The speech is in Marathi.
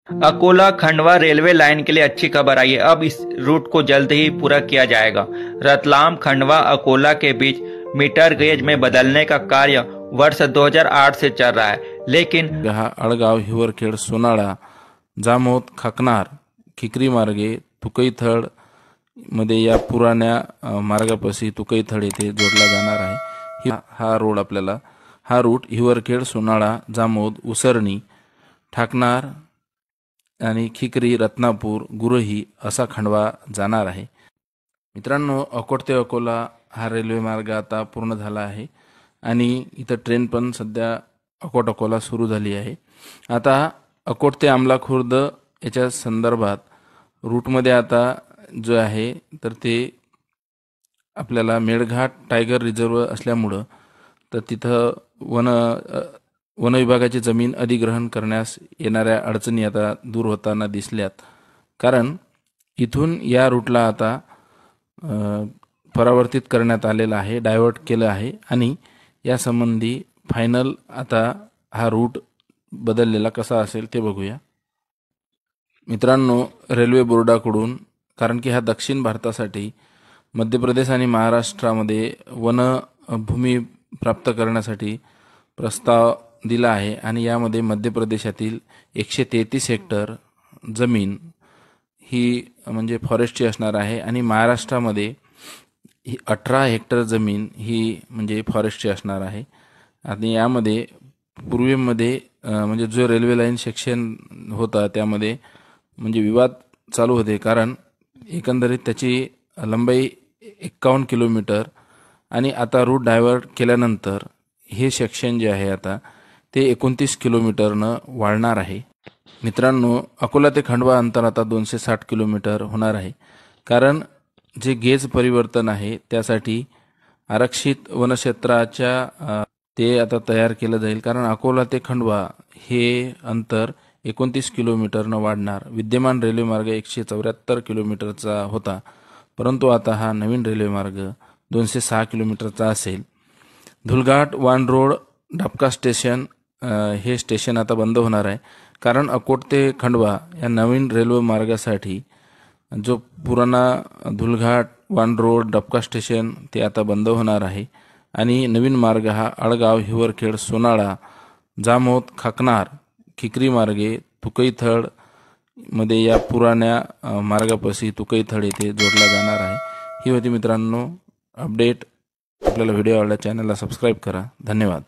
अकोला खंडवा रेलवे लाइन के लिए अच्छी खबर आई है। अब इस रूट को जल्द ही पूरा किया जाएगा। रतलाम खंडवा अकोला के बीच मीटर गेज में बदलने का कार्य वर्ष 2008 से चल रहा है, लेकिन अळगाव हिवरखेड सोनाळा जामोद खाकनार खिकरी मार्गे तुकईथळ मध्ये या पुराण्या मार्गापाशी तुकईथळ येथे जोडला जाणार आहे। हा रोड आपल्याला हा रूट हिवरखेड सोनाळा जामोद उसरणी ठाकनार आणि खिकरी रत्नापूर गुरही असा खंडवा जाणार आहे। मित्रांनो, अकोट ते अकोला हा रेल्वे मार्ग आता पूर्ण झाला आहे आणि इथं ट्रेन पण सध्या अकोट अकोला सुरू झाली आहे। आता अकोट ते आमला खुर्द याच्या संदर्भात रूटमध्ये आता जो आहे तर ते आपल्याला मेळघाट टायगर रिझर्व असल्यामुळे तर तिथं वन विभागाची जमीन अधिग्रहण करण्यास येणाऱ्या अडचणी आता दूर होताना दिसल्यात, कारण इथून या रूटला आता परावर्तित करण्यात आलेला आहे, डायव्हर्ट केलं आहे आणि या संबंधी फायनल आता हा रूट बदललेला कसा असेल ते बघूया। मित्रांनो, रेल्वे बोर्डाकडून, कारण की हा दक्षिण भारतासाठी मध्य प्रदेश आणि महाराष्ट्रामध्ये वन भूमी प्राप्त करण्यासाठी प्रस्ताव दिला आहे आणि यामध्ये मध्य प्रदेशातील 133 हेक्टर जमीन ही म्हणजे फॉरेस्टची असणार आहे आणि महाराष्ट्रामध्ये 18 हेक्टर जमीन ही म्हणजे फॉरेस्टची असणार आहे। आणि यामध्ये पूर्वेमध्ये म्हणजे जो रेल्वे लाईन सेक्शन होता त्यामध्ये म्हणजे विवाद चालू होते, कारण एकंदरीत त्याची लंबाई 51 किलोमीटर आणि आता रूट डायव्हर्ट केल्यानंतर हे सेक्शन जे आहे आता ते 29 किलोमीटरनं वाढणार आहे। मित्रांनो, अकोला ते खंडवा अंतर आता 260 किलोमीटर होणार आहे, कारण जे गेज परिवर्तन आहे त्यासाठी आरक्षित वनक्षेत्राच्या ते आता तयार केलं जाईल, कारण अकोला ते खंडवा हे अंतर 29 किलोमीटरनं वाढणार। विद्यमान रेल्वे मार्ग 174 किलोमीटरचा होता, परंतु आता हा नवीन रेल्वे मार्ग 206 किलोमीटरचा असेल। धुलघाट वान रोड डबका स्टेशन हे स्टेशन आता बंद होणार आहे, कारण अकोट ते खंडवा या नवीन रेल्वे मार्गासाठी जो पुराणा धुलघाट वान रोड डबका स्टेशन ते आता बंद होणार आहे आणि नवीन मार्ग हा अळगाव हिवरखेड सोनाळा जामोद खाकनार खिकरी मार्गे तुकईथळ मध्ये या पुराण्या मार्गापाशी तुकईथळ येथे जोडला जाणार आहे। ही होती मित्रांनो अपडेट। आपल्याला व्हिडिओ आवडला चॅनलला सबस्क्राईब करा। धन्यवाद।